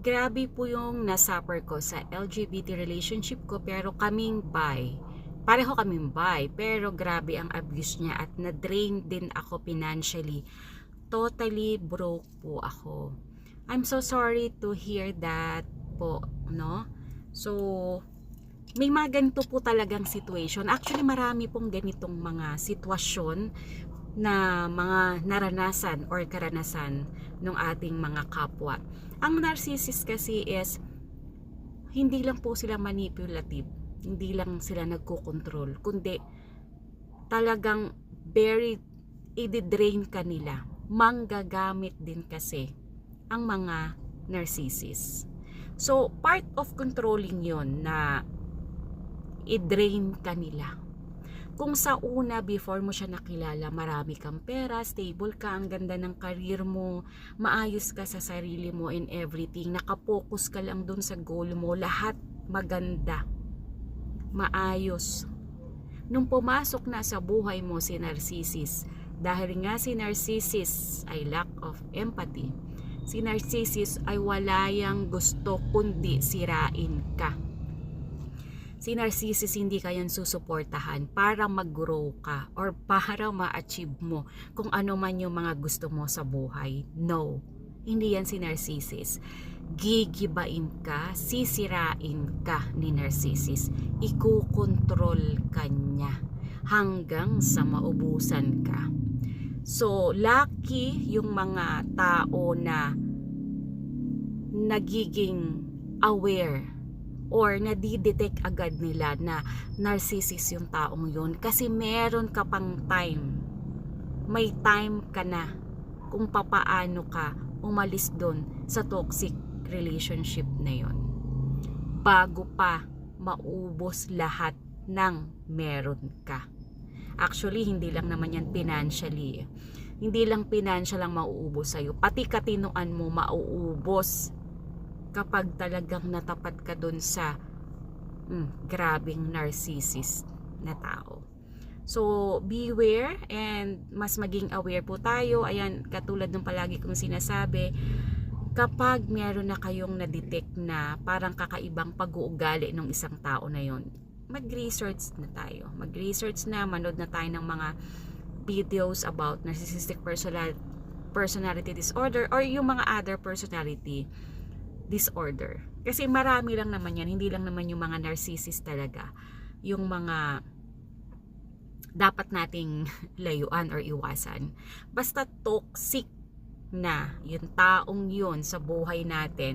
Grabe po yung nasuffer ko sa LGBT relationship ko, pero kaming bi. Pareho kaming bi, pero grabe ang abuse niya at na-drain din ako financially. Totally broke po ako. I'm so sorry to hear that po, no? So, may mga ganito po talagang situation. Actually, marami pong ganitong mga sitwasyon na mga naranasan or karanasan ng ating mga kapwa. Ang narcissist kasi is hindi lang po sila manipulative, hindi lang sila nagko-control, kundi talagang very i-drain ka nila. Manggagamit din kasi ang mga narcissist. So, part of controlling yon na i-drain ka nila. Kung sa una, before mo siya nakilala, marami kang pera, stable ka, ang ganda ng career mo, maayos ka sa sarili mo and everything, nakapokus ka lang dun sa goal mo, lahat maganda, maayos. Nung pumasok na sa buhay mo si narcissist, dahil nga si narcissist ay lack of empathy, si narcissist ay wala yang gusto kundi sirain ka. Si narcissist hindi ka yan susuportahan para mag-grow ka or para ma-achieve mo kung ano man yung mga gusto mo sa buhay. No, hindi yan si narcissist. Gigibain ka, sisirain ka ni narcissist. Ikukontrol ka niya hanggang sa maubusan ka. So, lucky yung mga tao na nagiging aware or nadidetect agad nila na narcissist yung taong yun, kasi meron ka pang time, may time ka na kung papaano ka umalis doon sa toxic relationship na yun bago pa maubos lahat ng meron ka. Actually, hindi lang naman yan financially, hindi lang financial lang mauubos sa'yo, pati katinoan mo mauubos kapag talagang natapat ka dun sa grabing narcissist na tao. So, beware and mas maging aware po tayo. Ayan, katulad ng palagi kong sinasabi, kapag meron na kayong na-detect na parang kakaibang pag-uugali ng isang tao na yon, mag-research na tayo. Mag-research na, manood na tayo ng mga videos about narcissistic personality disorder or yung mga other personality disorder. Kasi marami lang naman yan, hindi lang naman yung mga narcissist talaga yung mga dapat nating layuan or iwasan. Basta toxic na yung taong yun sa buhay natin,